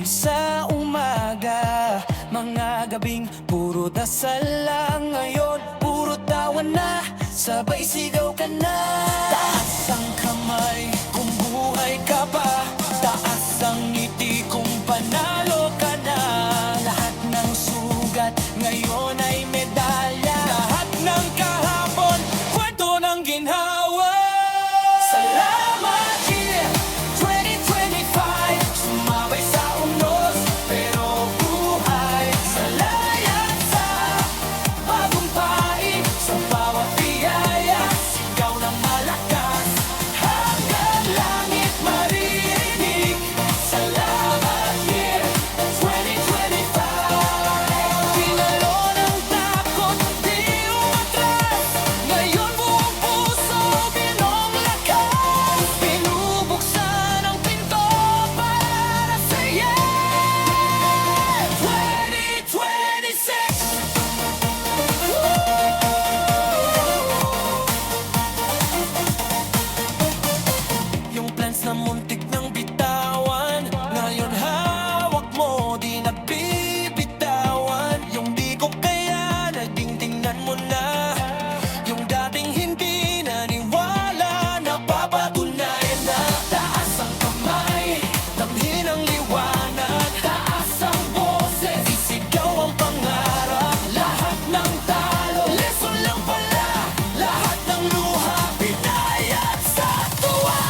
sa umaga, mga gabing puro dasal lang. Ngayon puro tawa na, sabay sigaw ka na. Taas ang kamay kung buhay ka pa, taas ang ngiti kung panalo ka na. Lahat ng sugat ngayon ay medalya, lahat ng kahapon kwento ng ginhawa. Salamat year 2025, sumabay sa unos pero buhay. Salamat sa bagong paig, sa bawat biyaya, sigaw ng malakas hanggang langit maririnig. Salamat year 2025, tinalo ng takot, di umatras. Ngayon buong puso, binong lakas, binubuksan ang pinto para sa'yo. 2026. Yung plans na muntik ng bitawan, ngayon hawak mo, di nabibitawan. Yung di ko kaya, naging tingnan mo na. Yung dating hindi naniwala, napapatunayan na. Taas ang kamay, damhin ang liwanag. Taas ang boses, isigaw ang pangarap. Lahat ng talo, lesson lang pala. Lahat ng luha, binayad sa tuwa.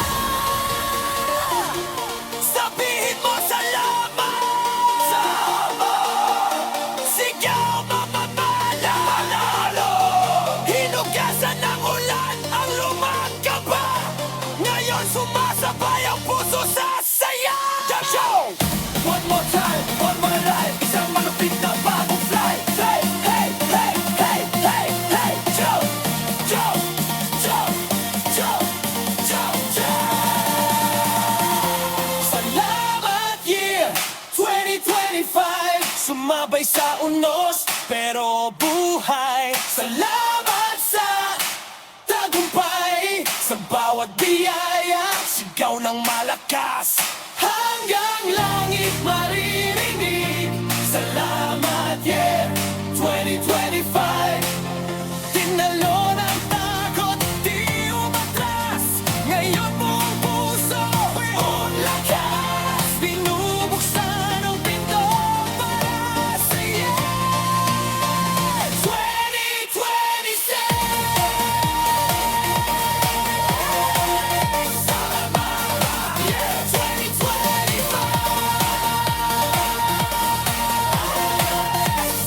Sabihin mo salamat sa hamon, sigaw mamamala. Panalo, hinugasan ng ulan ang lumagkaba. Ngayon sumasabay ang puso sa saya. Show! One more time, one more life, isang malupit na bagong fly. Hey, hey, hey, hey, hey, hey, Joe, Joe, Joe, Joe, Joe, Joe. Salamat year 2025, sumabay sa unos pero buhay. Salamat sa tagumpay, sa bawat biyaya, sigaw ng malakas hanggang langit maririnig. Salamat year 2025, tinalo ng takot, di umatras. Ngayon buong puso, buong lakas, binubuksan ang pinto para sa'yo. 2026. Salamat year 2025.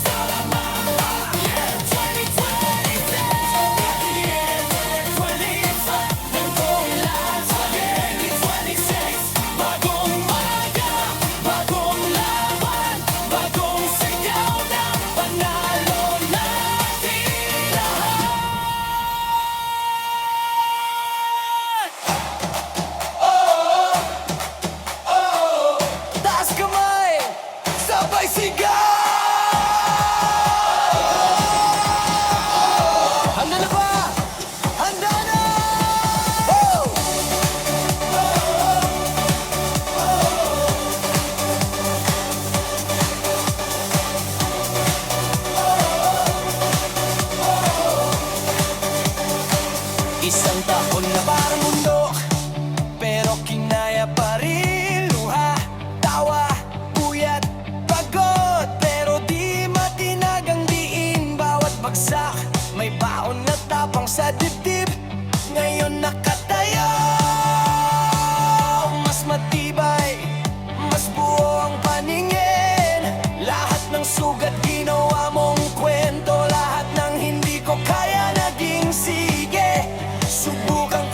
Salamat year 2026. Nagtuloy lahat sa 2026. Bagong umaga, bagong laban, bagong sigaw ng panalo natin lahat. Taas kamay, sabay sigaw! Handa na ba? Handa na! Woo! Isang taon na parang mundo, pero kinaya pa rin. Luha, tawa, puyat, pagod, pero di matinag ang diin. Bawat bagsak, may baon na tapang sa dibdib. Ngayon nakatayo, mas matibay, mas buo ang paningin. Lahat ng sugat ginawa mong kwento, lahat ng hindi ko kaya naging sige. Subukang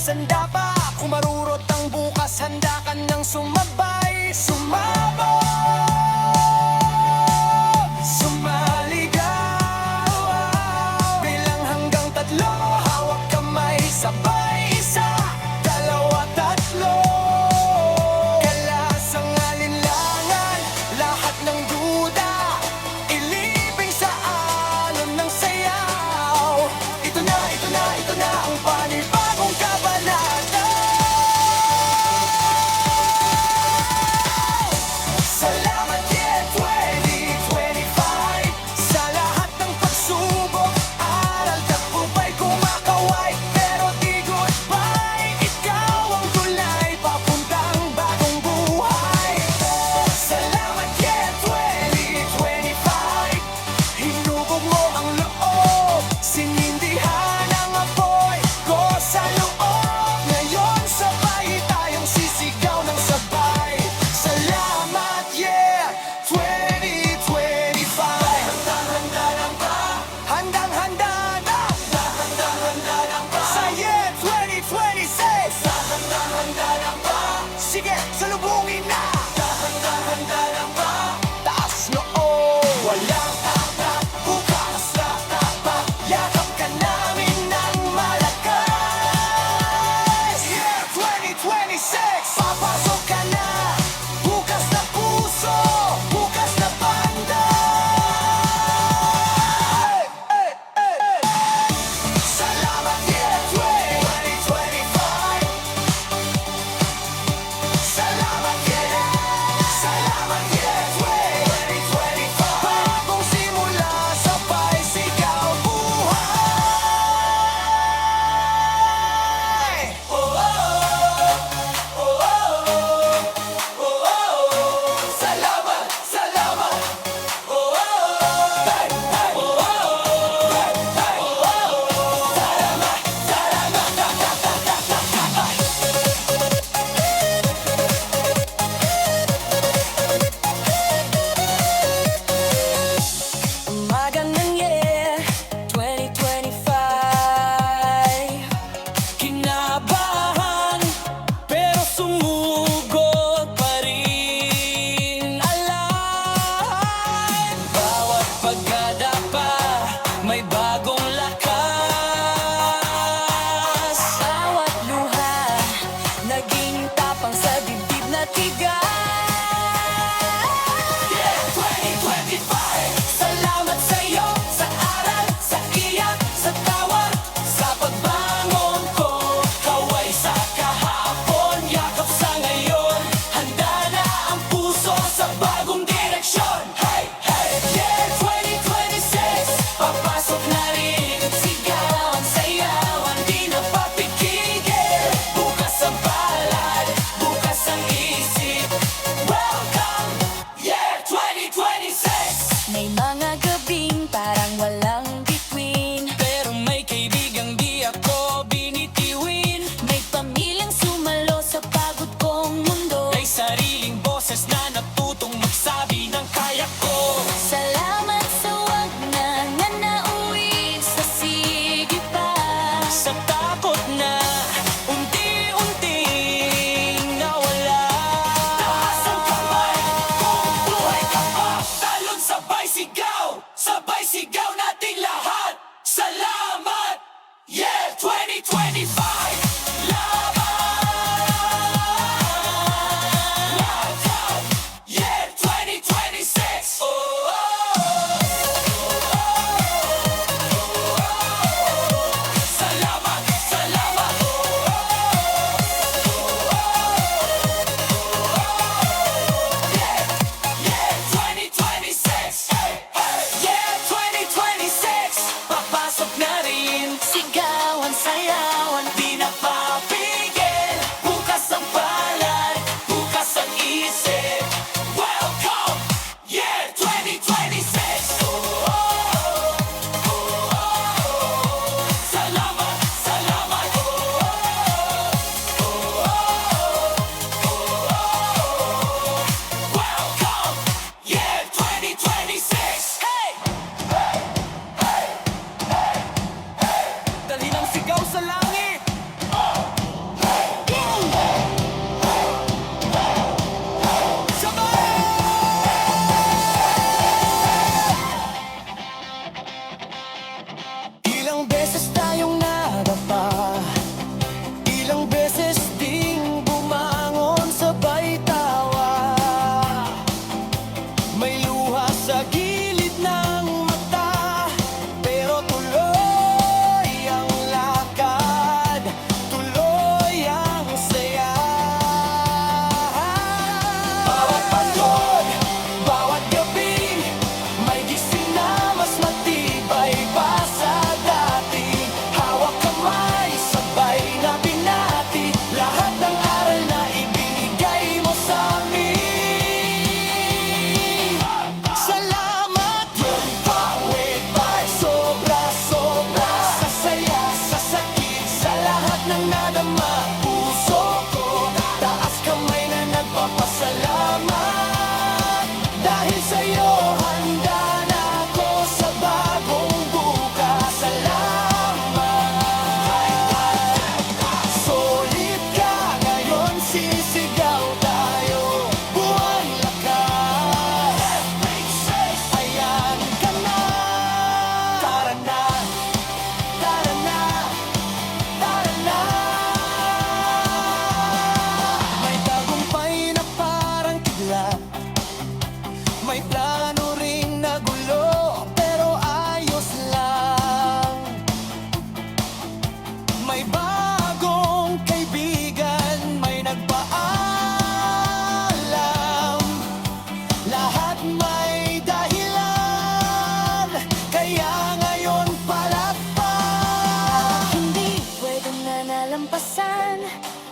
handa pa. Kung marurot ang bukas, handa ka nang sumabay. Sumaligaw. Bilang hanggang 3, hawak kamay, sabay. 1, 2, 3. Kalas ang alinlangan, lahat ng duda, ilibing sa alon ng sayaw. Ito na, ito na, ito na ang panibagong kabanata.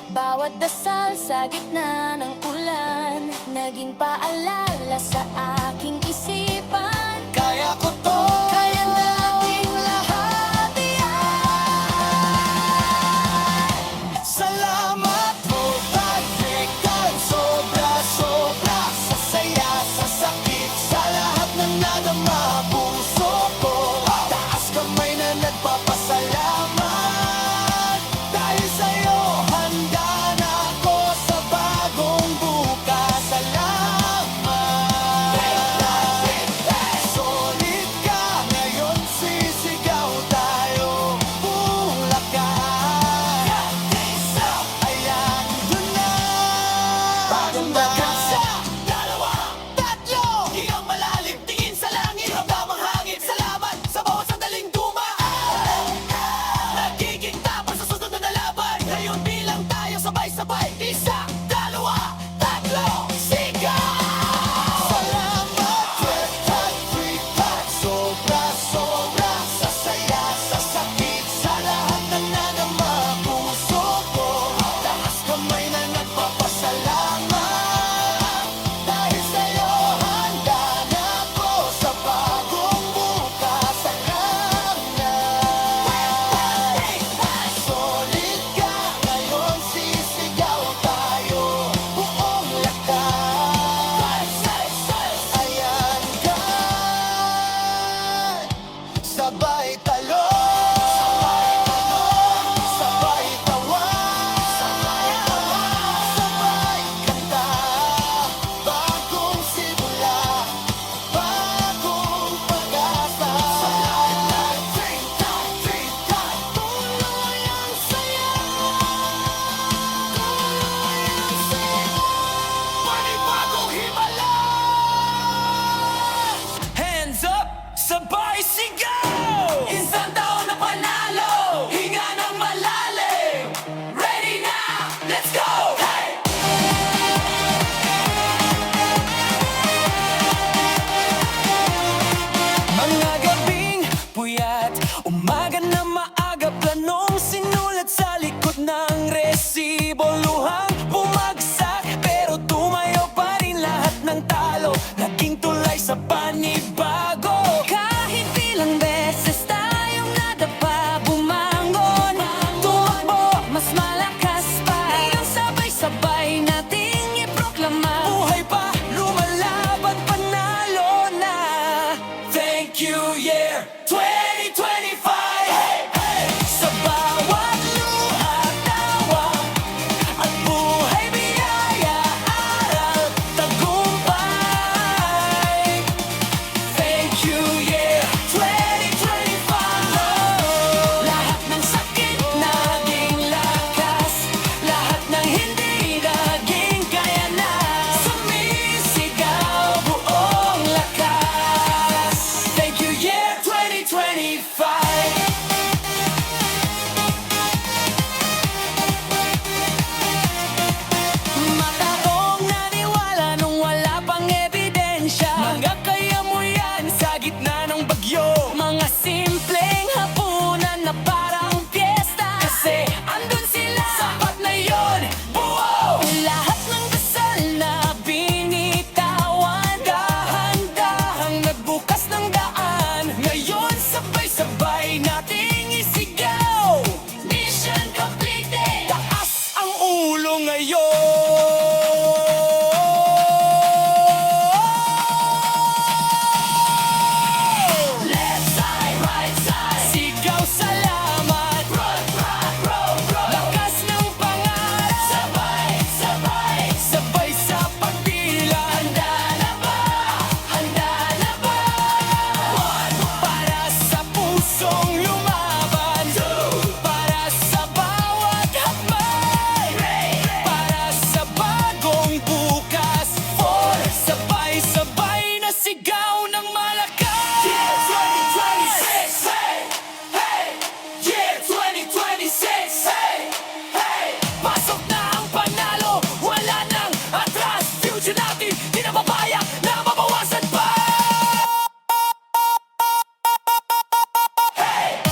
Bawat dasal sa gitna ng ulan naging paalala sa aking isipan. Kaya ko to, Kaya nating lahat iyan. salamat po Patrick, sobra-sobra sa saya, sa sakit, sa lahat ng nadama puso ko. Taas kamay na nagpapasalamat. Dahil sa'yo handa na ako sa bagong bukas. Salamat. Solid ka, ngayon sisigaw tayo. Buong lakas. Ayan, dun na. Bagong bagasa. Dalawa, tatlo. Hingang malalim, tingin sa langit. Ramdam ang hangin. Salamat sa bawat sandaling dumaan. Nagiging tapos sa susunod na laban. Ngayon bilang tayo sabay-sabay. Isa, dalawa, tatlo, sigaw! Salamat, Patrick, sobra-sobra sa saya, sa sakit, sa lahat ng nadama puso ko. Taas kamay na nagpapasalamat. Dahil sa'yo handa na ako sa bagong bukas. Salamat. Solid ka, ngayon sisigaw tayo. Buong lakas. Ayan ka. Sabay talon, sabay tawa, sabay kanta. Bagong simula, bagong pag-asa. Tuloy ang saya, tuloy ang saya. Panibagong himala. Hands up, sabay sigaw! Isang taon na panalo, hinga ng malalim. Ready na, let's go! Hey! Mga gabing puyat, umaga na maaga, planong sinulat sa likod ng resibo. Luhang bumagsak, pero tumayo pa rin lahat ng talo. Naging tulay sa panibago. Kahit ilang beses tayong nadapa, bumangon, tumakbo, mas malakas pa. Ngayon sabay-sabay nating iproklama. Buhay pa, lumalaban, panalo na. Thank you, year 2025. Hey, hey. Sa bawat luha, tawa, at buhay, biyaya, aral, tagumpay. Thank you, year 2025. Lahat ng sakit naging lakas, lahat ng hindi naging kaya na. Sumisigaw buong lakas. Thank you, year 2025. Mataong naniwala nung wala pang ebidensya. Mga kaya mo yan sa gitna ng bagyo. Mga simpleng hapunan na parang piyesta. Kasi andun sila, sapat na yon. Buo! Lahat ng dasal na binitawan, Dahan-dahang nagbukas ng daan. Ngayon sabay-sabay nating isigaw. mission completed. Taas ang ulo ngayon. Left side, right side. Sigaw salamat. Run, run, run, run. Lakas ng pangarap. Sabay, sabay. Sabay sa pagpila. Handa na ba? Handa na ba? One, para sa pusong lumaban. Two, para sa bawat hakbay. Three, Para sa bagong bukas. Four, sabay-sabay na sigaw ng malakas. Year 2026, hey, hey. Year 2026, hey, hey. Pasok na ang panalo, wala nang atras. Future natin, di na papayag na mabawasan pa. Hey!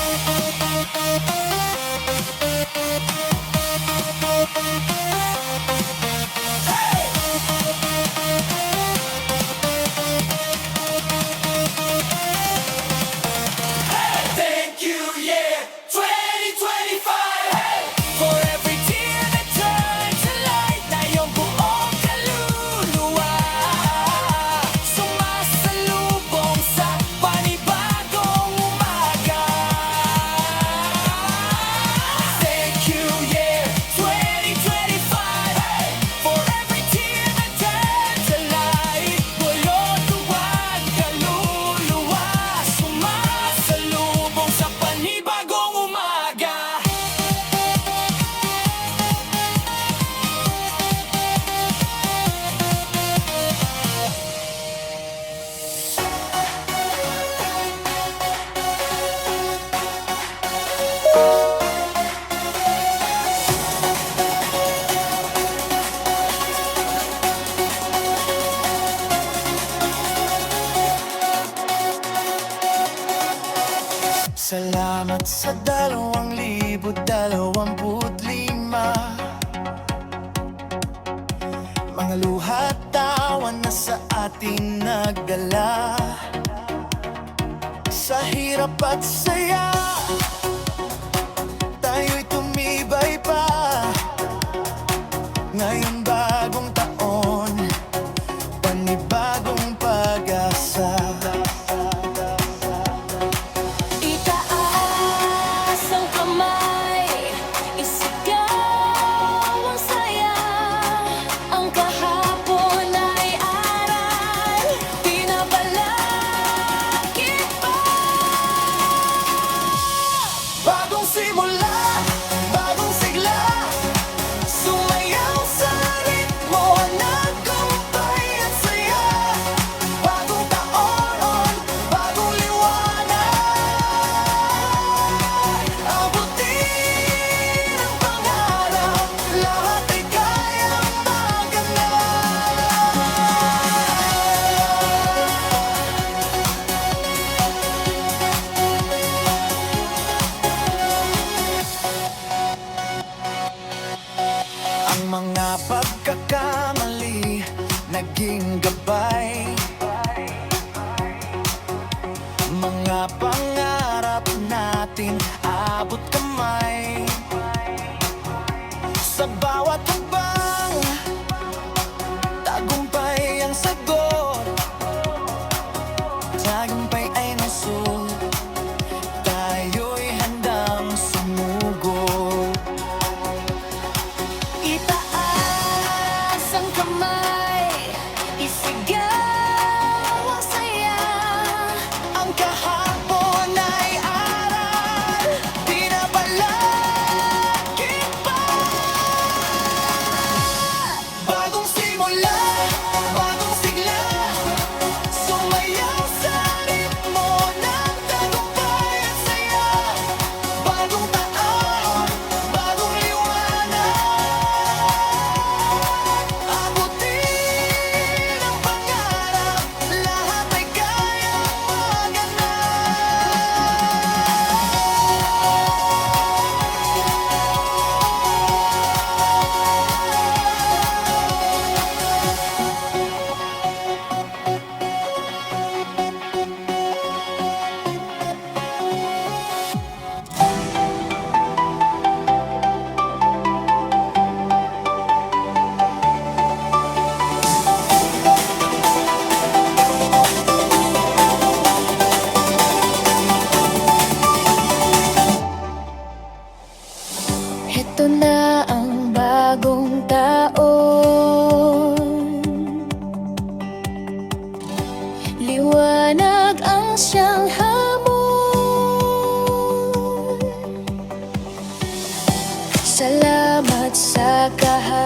sa 2025. Mga luha't tawa na sa atin nagdala, sa hirap at saya tayo'y tumibay pa. Ngayon bagong taon, panibagong pag-asa. Itaas ang kamay, isigaw ang saya. Ang kahapon ay aral, pinabalakid pa. Bagong simula, bagong sigla, sumayaw sa ritmo ng kumpay at saya. Bagong taon, bagong liwanag, abutin ang pangarap, lahat ay kayang maganap. Ang mga pagkakamali naging gabay, mga pangarap natin abot kamay. Sa bawat hakbang, tagumpay ang sagot, tagumpay ay nasod, tayo'y handang sumugod. Itaas ang kamay, isigaw ang saya. Ang kahapon ay aral, pinabalakid pa. Bagong simula, bagong sigla, sumayaw sa ritmo ng tagumpay at saya. Bagong taon, bagong liwanag, abutin ang pangarap, lahat ay kayang Ito na ang bagong taon, liwanag ang siyang hamon. Salamat sa kahapon,